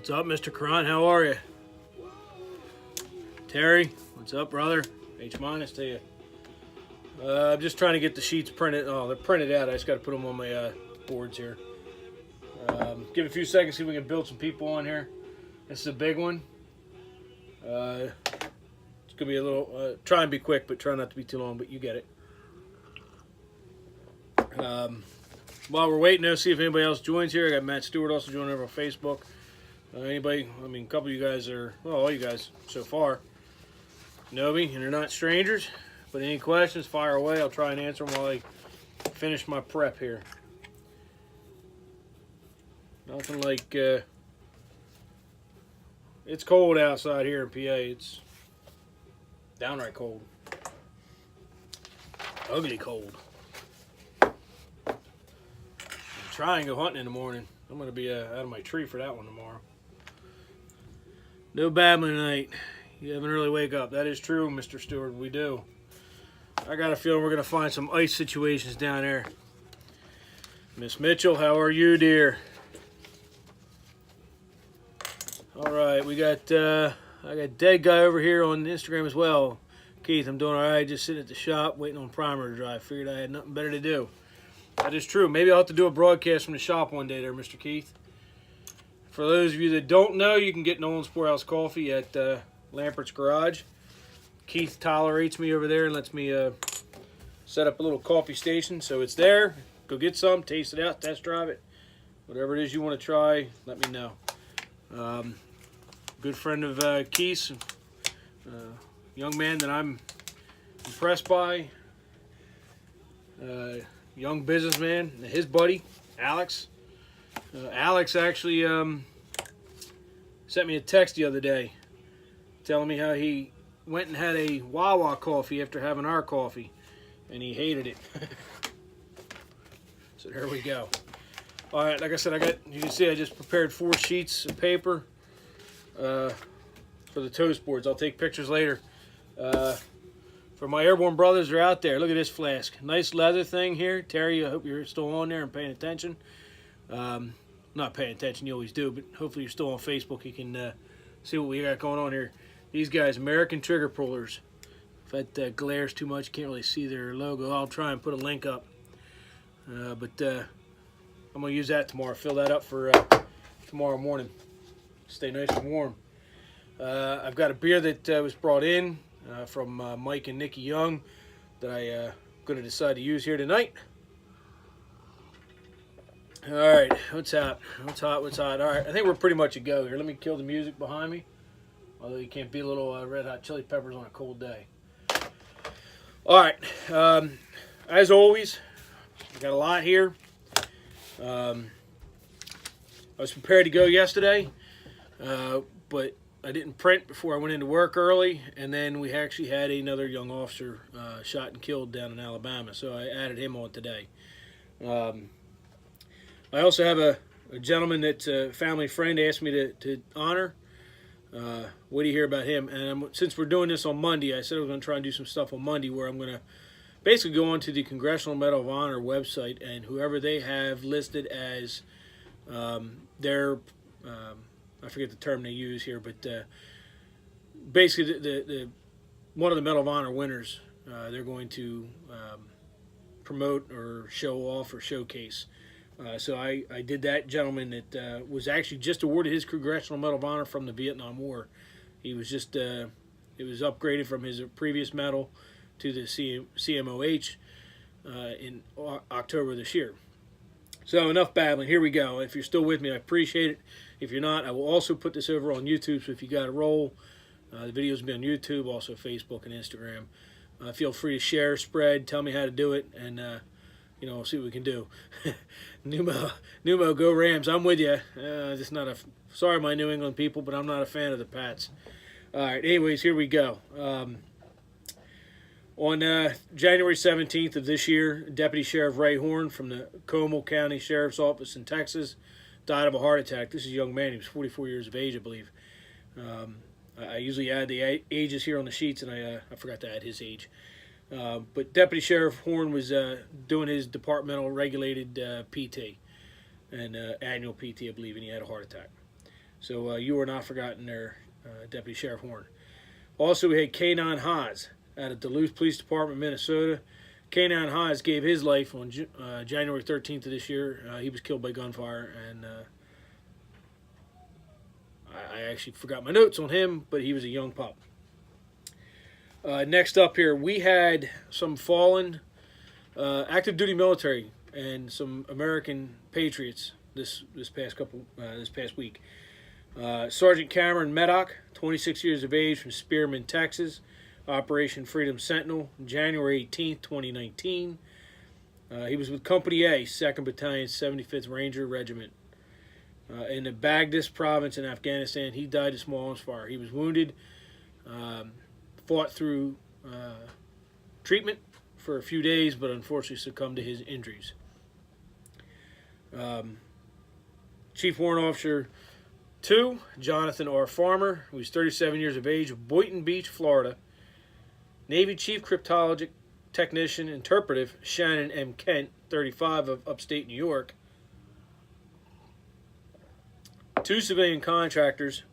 What's up, Mr. Cron? How are you? Terry, what's up, brother? H minus to you. I'm just trying to get the sheets printed. Oh, they're printed out. I just got to put them on my boards here. Give it a few seconds, see if we can build some people on here. This is a big one. It's going to be a little, try and be quick, but try not to be too long, but you get it. While we're waiting to see if anybody else joins here, I got Matt Stewart also joining over on Facebook. Anybody, I mean, a couple of you guys are, well, all you guys so far know me, and they're not strangers. But any questions, fire away. I'll try and answer them while I finish my prep here. Nothing like, it's cold outside here in PA. It's downright cold. Ugly cold. I'm trying to go hunting in the morning. I'm going to be out of my tree for that one tomorrow. No babbling tonight. You have an early wake up. That is true, Mr. Stewart. We do. I got a feeling we're going to find some ice situations down there. Miss Mitchell, how are you, dear? All right, we got I got Dead Guy over here on Instagram as well. Keith, I'm doing all right. Just sitting at the shop waiting on primer to dry. Figured I had nothing better to do. That is true. Maybe I'll have to do a broadcast from the shop one day there, Mr. Keith. For those of you that don't know, you can get Nolan's Poorhouse Coffee at Lampert's Garage. Keith tolerates me over there and lets me set up a little coffee station. So it's there. Go get some, taste it out, test drive it. Whatever it is you want to try, let me know. Good friend of Keith's, young man that I'm impressed by. Young businessman, his buddy, Alex. Alex actually sent me a text the other day telling me how he went and had a Wawa coffee after having our coffee, and he hated it. So there we go. All right, like I said, you can see I just prepared 4 sheets of paper for the toast boards. I'll take pictures later. For my airborne brothers that are out there, look at this flask. Nice leather thing here. Terry, I hope you're still on there and paying attention. Not paying attention, you always do, but hopefully you're still on Facebook. You can see what we got going on here. These guys, American Trigger Pullers. If that glares too much, you can't really see their logo. I'll try and put a link up. But I'm going to use that tomorrow. Fill that up for tomorrow morning. Stay nice and warm. I've got a beer that was brought in from Mike and Nikki Young that I'm going to decide to use here tonight. All right, what's hot? What's hot? What's hot? All right, I think we're pretty much a go here. Let me kill the music behind me. Although you can't beat a little Red Hot Chili Peppers on a cold day. All right, as always, I got a lot here. I was prepared to go yesterday, but I didn't print before I went into work early, and then we actually had another young officer shot and killed down in Alabama, so I added him on today. I also have a gentleman that's a family friend asked me to honor. What do you hear about him? And since we're doing this on Monday, I said I was going to try and do some stuff on Monday where I'm going to basically go onto the Congressional Medal of Honor website, and whoever they have listed as their, I forget the term they use here, but basically the one of the Medal of Honor winners, they're going to promote or show off or showcase. So I did that gentleman that was actually just awarded his Congressional Medal of Honor from the Vietnam War. He was just, it was upgraded from his previous medal to the CMOH in October this year. So enough babbling. Here we go. If you're still with me, I appreciate it. If you're not, I will also put this over on YouTube. So if you got a roll, the videos will be on YouTube, also Facebook and Instagram. Feel free to share, spread, tell me how to do it, and you know, see what we can do. Numo, go Rams. I'm with you. Just not a. Sorry, my New England people, but I'm not a fan of the Pats. All right. Anyways, here we go. On January 17th of this year, Deputy Sheriff Ray Horn from the Como County Sheriff's Office in Texas died of a heart attack. This is a young man. He was 44 years of age, I believe. I usually add the ages here on the sheets, and I forgot to add his age. But Deputy Sheriff Horn was doing his departmental regulated PT and annual PT, I believe, and he had a heart attack. So you were not forgotten there, Deputy Sheriff Horn. Also, we had K9 Haas out of Duluth Police Department, Minnesota. K9 Haas gave his life on January 13th of this year. He was killed by gunfire, and I actually forgot my notes on him, but he was a young pup. Next up here, we had some fallen active duty military and some American patriots this past week. Sergeant Cameron Meddock, 26 years of age, from Spearman, Texas. Operation Freedom Sentinel, January 18th, 2019. He was with Company A, 2nd Battalion, 75th Ranger Regiment. In the Baghdad province in Afghanistan, he died of small arms fire. He was wounded, fought through treatment for a few days, but unfortunately succumbed to his injuries. Chief Warrant Officer 2, Jonathan R. Farmer, who was 37 years of age, of Boynton Beach, Florida. Navy Chief Cryptologic Technician Interpretive Shannon M. Kent, 35, of upstate New York. 2 civilian contractors,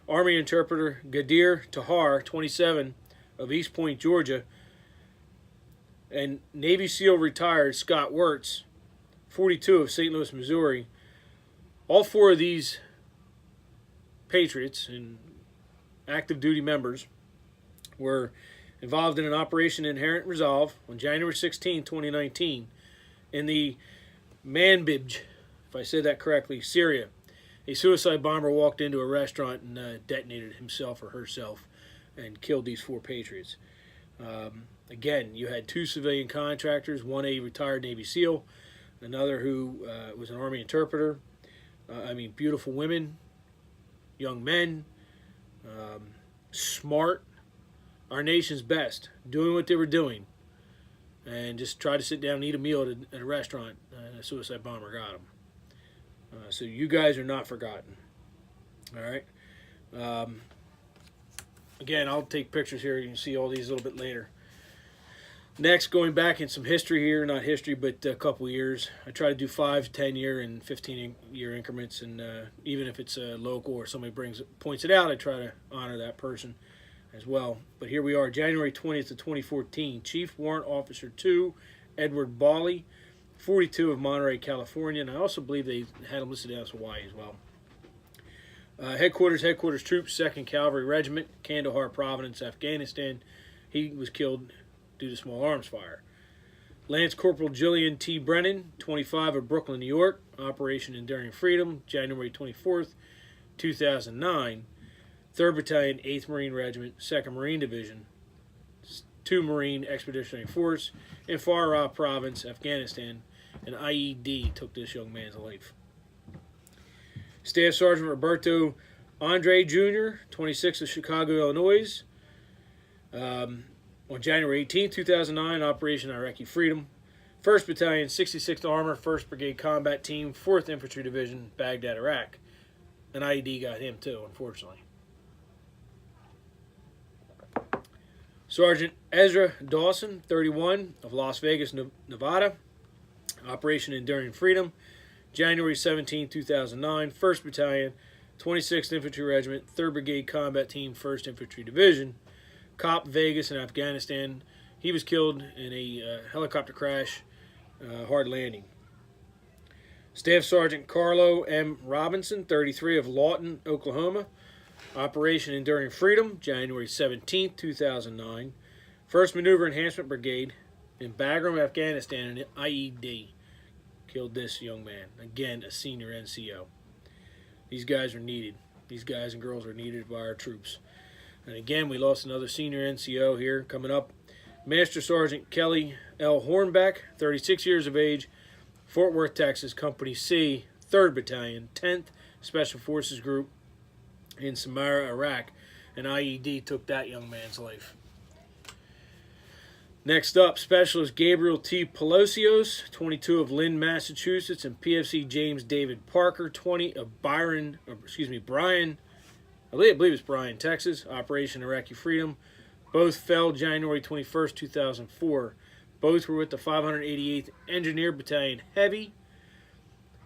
Army Interpreter Gadir Tahar, 27, of East Point, Georgia, and Navy SEAL retired Scott Wirtz, 42, of St. Louis, Missouri. All 4 of these patriots and active duty members were involved in an Operation Inherent Resolve on January 16, 2019, in the Manbij, if I said that correctly, Syria. A suicide bomber walked into a restaurant and detonated himself or herself and killed these 4 patriots. Again, you had 2 civilian contractors, one a retired Navy SEAL, another who was an Army interpreter. Beautiful women, young men, smart, our nation's best, doing what they were doing, and just tried to sit down and eat a meal at a restaurant, and a suicide bomber got them. So you guys are not forgotten. All right. Again, I'll take pictures here. You can see all these a little bit later. Next, going back in some history here, not history, but a couple years. I try to do 5, 10-year, and 15-year increments, and even if it's local or somebody points it out, I try to honor that person as well. But here we are, January 20th of 2014. Chief Warrant Officer 2, Edward Bawley, 42, of Monterey, California, and I also believe they had him listed as Hawaii as well. Headquarters troops, 2nd Cavalry Regiment, Kandahar Province, Afghanistan. He was killed due to small arms fire. Lance Corporal Jillian T. Brennan, 25, of Brooklyn, New York. Operation Enduring Freedom, January 24th, 2009. 3rd Battalion, 8th Marine Regiment, 2nd Marine Division, 2 Marine Expeditionary Force, in Farah Province, Afghanistan. An IED took this young man's life. Staff Sergeant Roberto Andre Jr., 26, of Chicago, Illinois. On January 18, 2009, Operation Iraqi Freedom. 1st Battalion, 66th Armor, 1st Brigade Combat Team, 4th Infantry Division, Baghdad, Iraq. An IED got him too, unfortunately. Sergeant Ezra Dawson, 31, of Las Vegas, Nevada. Operation Enduring Freedom, January 17, 2009. 1st Battalion, 26th Infantry Regiment, 3rd Brigade Combat Team, 1st Infantry Division. Cop, Vegas, in Afghanistan. He was killed in a helicopter crash, hard landing. Staff Sergeant Carlo M. Robinson, 33, of Lawton, Oklahoma. Operation Enduring Freedom, January 17, 2009. 1st Maneuver Enhancement Brigade in Bagram, Afghanistan, an IED killed this young man. Again, a senior NCO. These guys are needed. These guys and girls are needed by our troops. And again, we lost another senior NCO here coming up. Master Sergeant Kelly L. Hornbeck, 36 years of age, Fort Worth, Texas, Company C, 3rd Battalion, 10th Special Forces Group in Samarra, Iraq. An IED took that young man's life. Next up, Specialist Gabriel T. Pelosios, 22, of Lynn, Massachusetts, and PFC James David Parker, 20, of Bryan, I believe it's Bryan, Texas. Operation Iraqi Freedom. Both fell January 21st, 2004. Both were with the 588th Engineer Battalion Heavy,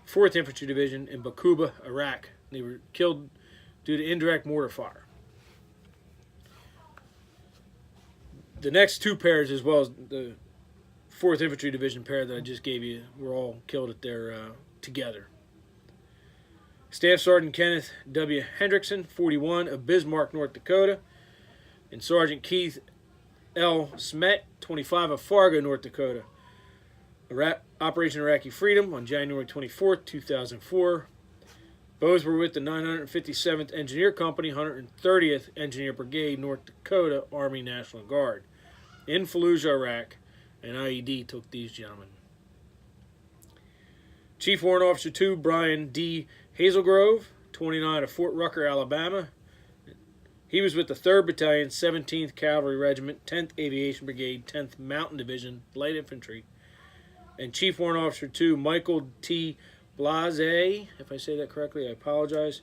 4th Infantry Division in Bakuba, Iraq. They were killed due to indirect mortar fire. The next two pairs, as well as the 4th Infantry Division pair that I just gave you, were all killed at their together. Staff Sergeant Kenneth W. Hendrickson, 41, of Bismarck, North Dakota, and Sergeant Keith L. Smet, 25, of Fargo, North Dakota. Operation Iraqi Freedom on January 24, 2004. Both were with the 957th Engineer Company, 130th Engineer Brigade, North Dakota Army National Guard. In Fallujah, Iraq, an IED took these gentlemen. Chief Warrant Officer 2, Brian D. Hazelgrove, 29, of Fort Rucker, Alabama. He was with the 3rd Battalion, 17th Cavalry Regiment, 10th Aviation Brigade, 10th Mountain Division, Light Infantry. And Chief Warrant Officer 2, Michael T. Blase, if I say that correctly, I apologize.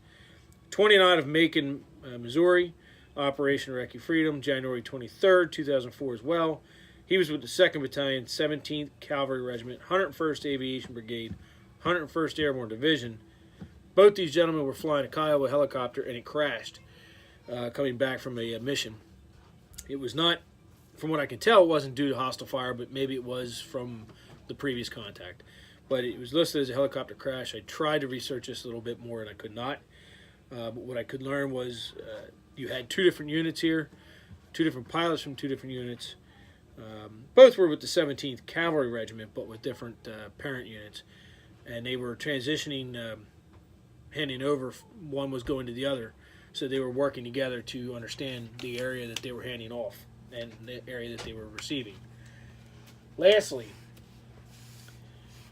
29, of Macon, Missouri, Operation Iraqi Freedom, January 23rd, 2004 as well. He was with the 2nd Battalion, 17th Cavalry Regiment, 101st Aviation Brigade, 101st Airborne Division. Both these gentlemen were flying a Kiowa helicopter, and it crashed coming back from a mission. It was not, from what I can tell, it wasn't due to hostile fire, but maybe it was from the previous contact. But it was listed as a helicopter crash. I tried to research this a little bit more, and I could not. But what I could learn was you had 2 different units here, 2 different pilots from 2 different units. Both were with the 17th Cavalry Regiment, but with different parent units. And they were transitioning, handing over. One was going to the other. So they were working together to understand the area that they were handing off and the area that they were receiving. Lastly,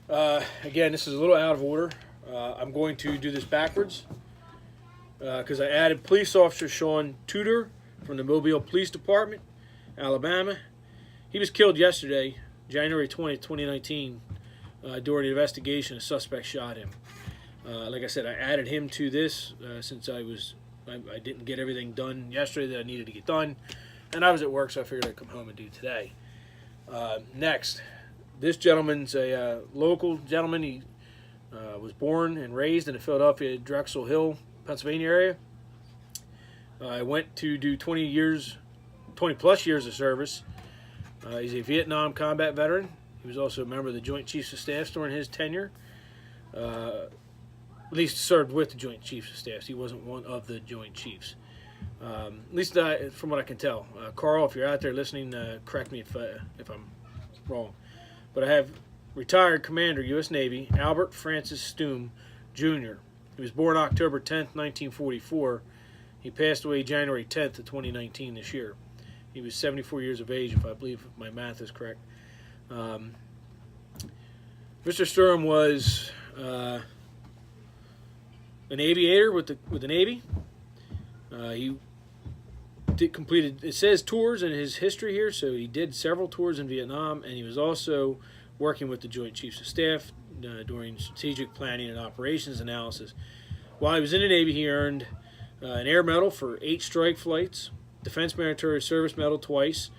again, this is a little out of order. I'm going to do this backwards because I added Police Officer Sean Tudor from the Mobile Police Department, Alabama. He was killed yesterday, January 20th, 2019. During the investigation, a suspect shot him. Like I said, I added him to this since I didn't get everything done yesterday that I needed to get done, and I was at work, so I figured I'd come home and do today. Next, this gentleman's a local gentleman. He was born and raised in the Philadelphia Drexel Hill, Pennsylvania area. I went to do 20 plus years of service. He's a Vietnam combat veteran. He was also a member of the Joint Chiefs of Staff during his tenure. At least served with the Joint Chiefs of Staff. He wasn't one of the Joint Chiefs. At least from what I can tell. Carl, if you're out there listening, correct me if I'm wrong. But I have retired Commander, U.S. Navy, Albert Francis Stume, Jr. He was born October 10th, 1944. He passed away January 10th of 2019 this year. He was 74 years of age, if I believe my math is correct. Mr. Sturm was an aviator with the Navy. He completed, it says tours in his history here, so he did several tours in Vietnam, and he was also working with the Joint Chiefs of Staff during strategic planning and operations analysis. While he was in the Navy, he earned an Air Medal for 8 strike flights, Defense Meritorious Service Medal twice,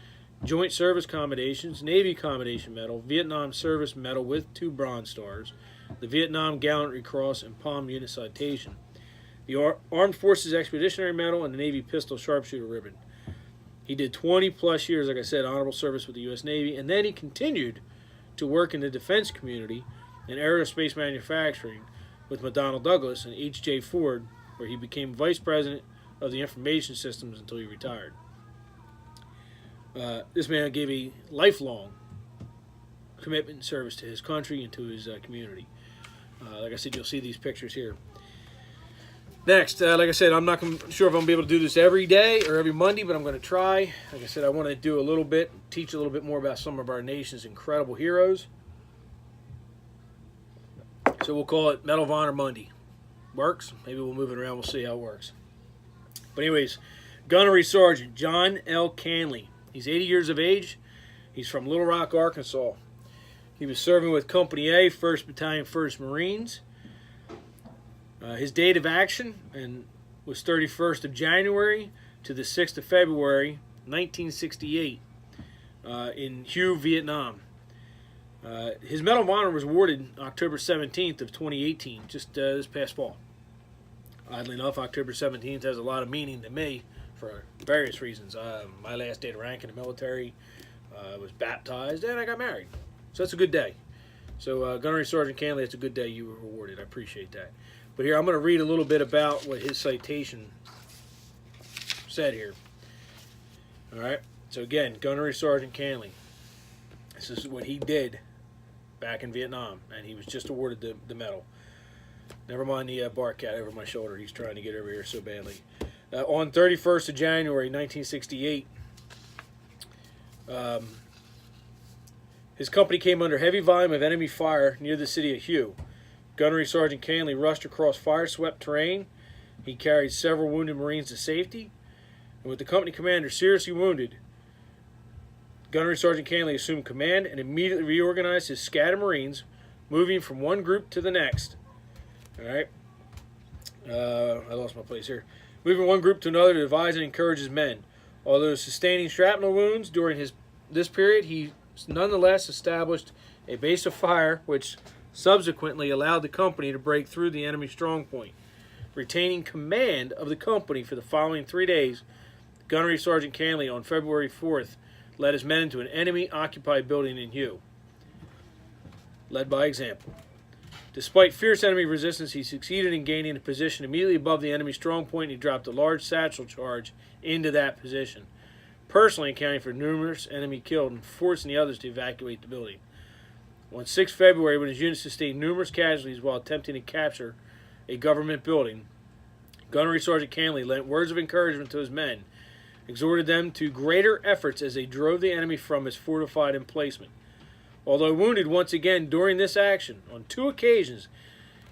Joint Service Commendations, Navy Commendation Medal, Vietnam Service Medal with 2 Bronze Stars, the Vietnam Gallantry Cross, and Palm Unit Citation, the Armed Forces Expeditionary Medal, and the Navy Pistol Sharpshooter Ribbon. He did 20 plus years, like I said, honorable service with the U.S. Navy, and then he continued to work in the defense community and aerospace manufacturing with McDonnell Douglas and H.J. Ford, where he became Vice President of the Information Systems until he retired. This man gave a lifelong commitment and service to his country and to his community. Like I said, you'll see these pictures here. Next, like I said, I'm not sure if I'm going to be able to do this every day or every Monday, but I'm going to try. Like I said, I want to do a little bit, teach a little bit more about some of our nation's incredible heroes. So we'll call it Medal of Honor Monday. Works? Maybe we'll move it around. We'll see how it works. But anyways, Gunnery Sergeant John L. Canley. He's 80 years of age. He's from Little Rock, Arkansas. He was serving with Company A, 1st Battalion, 1st Marines. His date of action was 31st of January to the 6th of February, 1968, in Hue, Vietnam. His Medal of Honor was awarded October 17th of 2018, just this past fall. Oddly enough, October 17th has a lot of meaning to me for various reasons. My last day of rank in the military, I was baptized, and I got married. So that's a good day. So Gunnery Sergeant Canley, it's a good day you were awarded. I appreciate that. But here, I'm going to read a little bit about what his citation said here. All right. So again, Gunnery Sergeant Canley. This is what he did back in Vietnam, and he was just awarded the medal. Never mind the bark cat over my shoulder. He's trying to get over here so badly. On 31st of January, 1968, his company came under heavy volume of enemy fire near the city of Hue. Gunnery Sergeant Canley rushed across fire-swept terrain. He carried several wounded Marines to safety. And with the company commander seriously wounded, Gunnery Sergeant Canley assumed command and immediately reorganized his scattered Marines, moving from one group to the next. All right. I lost my place here. Moving one group to another to advise and encourage his men. Although sustaining shrapnel wounds during this period, he nonetheless established a base of fire, which subsequently allowed the company to break through the enemy strong point. Retaining command of the company for the following 3 days, Gunnery Sergeant Canley on February 4th led his men into an enemy-occupied building in Hue. Led by example. Despite fierce enemy resistance, he succeeded in gaining a position immediately above the enemy strong point, and he dropped a large satchel charge into that position, personally accounting for numerous enemy killed and forcing the others to evacuate the building. On 6 February, when his unit sustained numerous casualties while attempting to capture a government building, Gunnery Sergeant Canley lent words of encouragement to his men, exhorted them to greater efforts as they drove the enemy from his fortified emplacement. Although wounded once again during this action, on 2 occasions,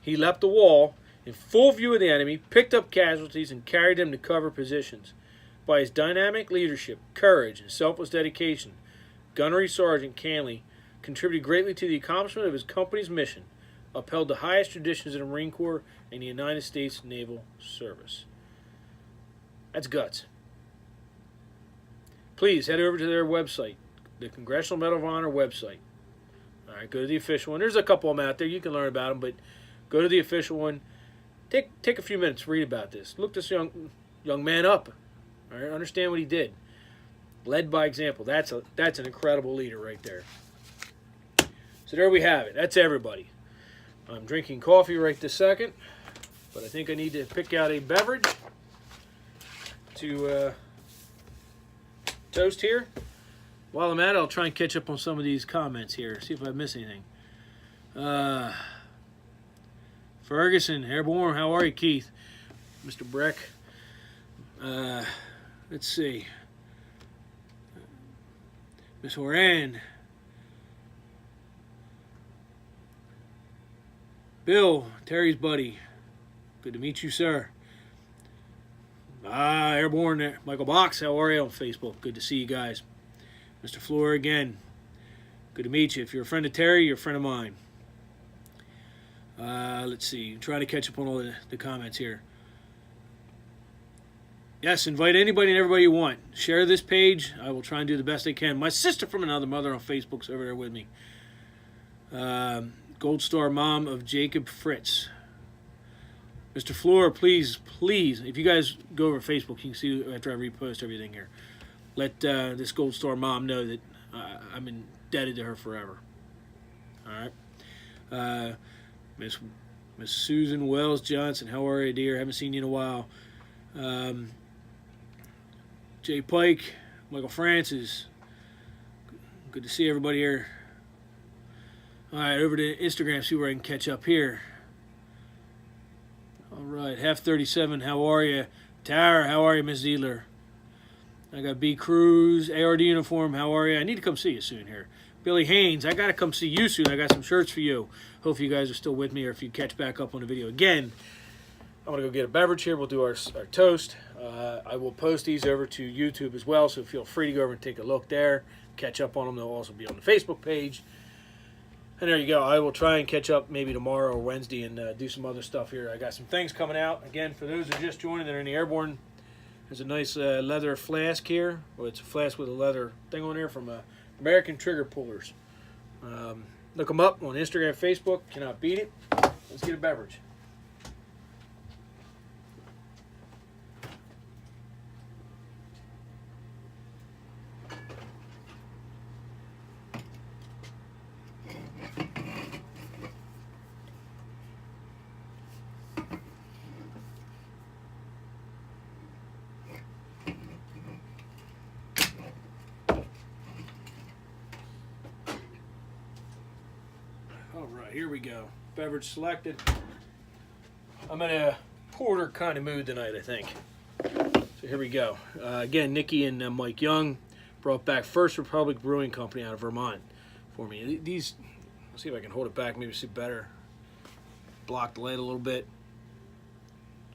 he leapt the wall in full view of the enemy, picked up casualties, and carried them to cover positions. By his dynamic leadership, courage, and selfless dedication, Gunnery Sergeant Canley contributed greatly to the accomplishment of his company's mission, upheld the highest traditions of the Marine Corps and the United States Naval Service. That's guts. Please head over to their website, the Congressional Medal of Honor website. All right, go to the official one. There's a couple of them out there. You can learn about them, but go to the official one. Take a few minutes, read about this. Look this young man up. All right, understand what he did. Led by example. That's an incredible leader right there. So there we have it. That's everybody. I'm drinking coffee right this second, but I think I need to pick out a beverage to toast here. While I'm at it, I'll try and catch up on some of these comments here, see if I miss anything. Ferguson, Airborne, how are you, Keith? Mr. Breck. Let's see. Miss Horan. Bill, Terry's buddy. Good to meet you, sir. Airborne, Michael Box, how are you on Facebook? Good to see you guys. Mr. Floor again. Good to meet you. If you're a friend of Terry, you're a friend of mine. Let's see. I'm trying to catch up on all the comments here. Yes, invite anybody and everybody you want. Share this page. I will try and do the best I can. My sister from another mother on Facebook's over there with me. Gold Star Mom of Jacob Fritz. Mr. Floor, please, if you guys go over Facebook, you can see after I repost everything here. Let this Gold Star Mom know that I'm indebted to her forever. All right. Miss Susan Wells Johnson, how are you, dear? Haven't seen you in a while. Jay Pike, Michael Francis. Good to see everybody here. All right, over to Instagram, see where I can catch up here. All right, Half 37, how are you? Tara, how are you, Miss Ziedler? I got B. Cruz, ARD uniform, how are you? I need to come see you soon here. Billy Haynes, I got to come see you soon. I got some shirts for you. Hope you guys are still with me, or if you catch back up on the video again. I'm going to go get a beverage here. We'll do our toast. I will post these over to YouTube as well, so feel free to go over and take a look there. Catch up on them. They'll also be on the Facebook page. And there you go. I will try and catch up maybe tomorrow or Wednesday and do some other stuff here. I got some things coming out. Again, for those who are just joining that are in the Airborne, there's a nice leather flask here. Well, it's a flask with a leather thing on there from American Trigger Pullers. Look them up on Instagram, Facebook. Cannot beat it. Let's get a beverage. right, here we go. Beverage selected. I'm in a porter kind of mood tonight, I think. So here we go. Again, Nikki and Mike Young brought back First Republic Brewing Company out of Vermont for me. These, let's see if I can hold it back, maybe see better. Block the light a little bit.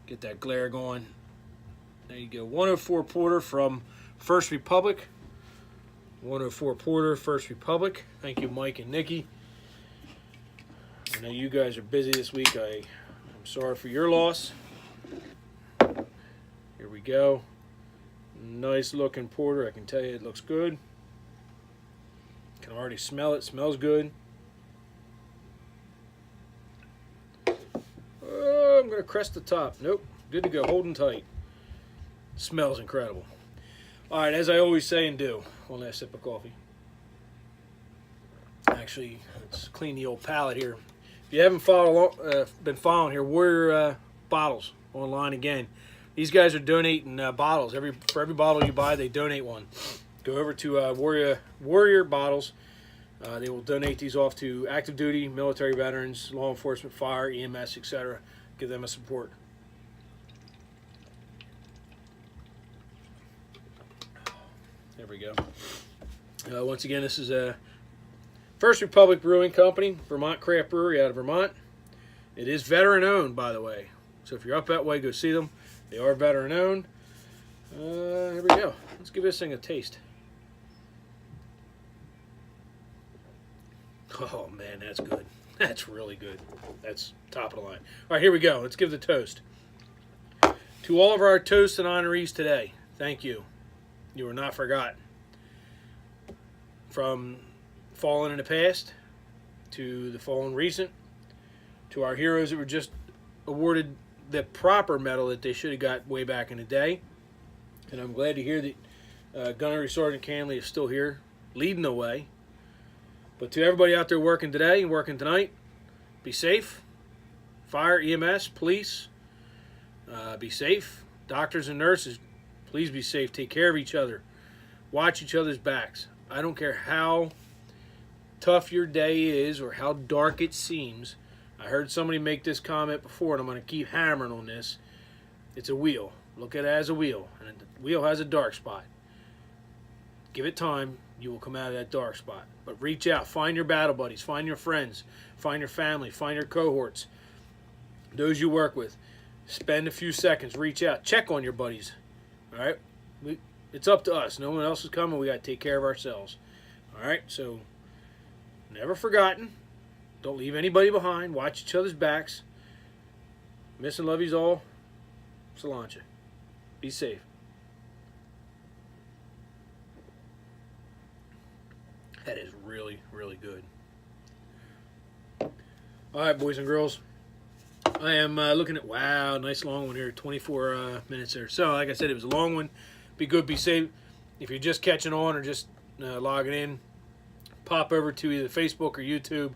Get that glare going. There you go. 104 Porter from First Republic. 104 Porter, First Republic. Thank you, Mike and Nikki. I know you guys are busy this week. I'm sorry for your loss. Here we go. Nice looking porter. I can tell you it looks good. Can already smell it. Smells good. Oh, I'm going to crest the top. Nope. Good to go. Holding tight. Smells incredible. All right, as I always say and do. One last sip of coffee. Actually, let's clean the old palate here. If you haven't been following here, Warrior Bottles online again. These guys are donating bottles. For every bottle you buy, they donate one. Go over to Warrior Bottles. They will donate these off to active duty, military veterans, law enforcement, fire, EMS, etc. Give them a support. There we go. Once again, this is a First Republic Brewing Company, Vermont craft brewery out of Vermont. It is veteran owned, by the way. So if you're up that way, go see them. They are veteran owned. Here we go. Let's give this thing a taste. Oh man, that's good. That's really good. That's top of the line. All right, here we go. Let's give the toast. To all of our toasts and honorees today, thank you. You were not forgotten. From fallen in the past to the fallen recent to our heroes that were just awarded the proper medal that they should have got way back in the day. And I'm glad to hear that Gunnery Sergeant Canley is still here, leading the way. But to everybody out there working today and working tonight, be safe. Fire, EMS, police, be safe. Doctors and nurses, please be safe. Take care of each other. Watch each other's backs. I don't care how tough your day is or how dark it seems. I heard somebody make this comment before, and I'm going to keep hammering on this. It's a wheel. Look at it as a wheel, and the wheel has a dark spot. Give it time. You will come out of that dark spot. But reach out. Find your battle buddies. Find your friends. Find your family. Find your cohorts. Those you work with. Spend a few seconds. Reach out. Check on your buddies. All right? It's up to us. No one else is coming. We got to take care of ourselves. All right? So, never forgotten. Don't leave anybody behind. Watch each other's backs. Miss and love yous all. Solancha. Be safe. That is really, really good. All right, boys and girls. I am looking at, wow, nice long one here, 24 minutes there. So, like I said, it was a long one. Be good, be safe. If you're just catching on or just logging in, pop over to either Facebook or YouTube.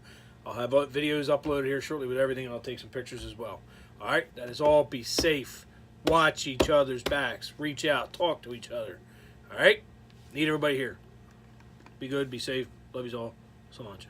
I'll have videos uploaded here shortly with everything, and I'll take some pictures as well. All right, that is all. Be safe. Watch each other's backs. Reach out. Talk to each other. All right? Need everybody here. Be good. Be safe. Love you all. Solancha.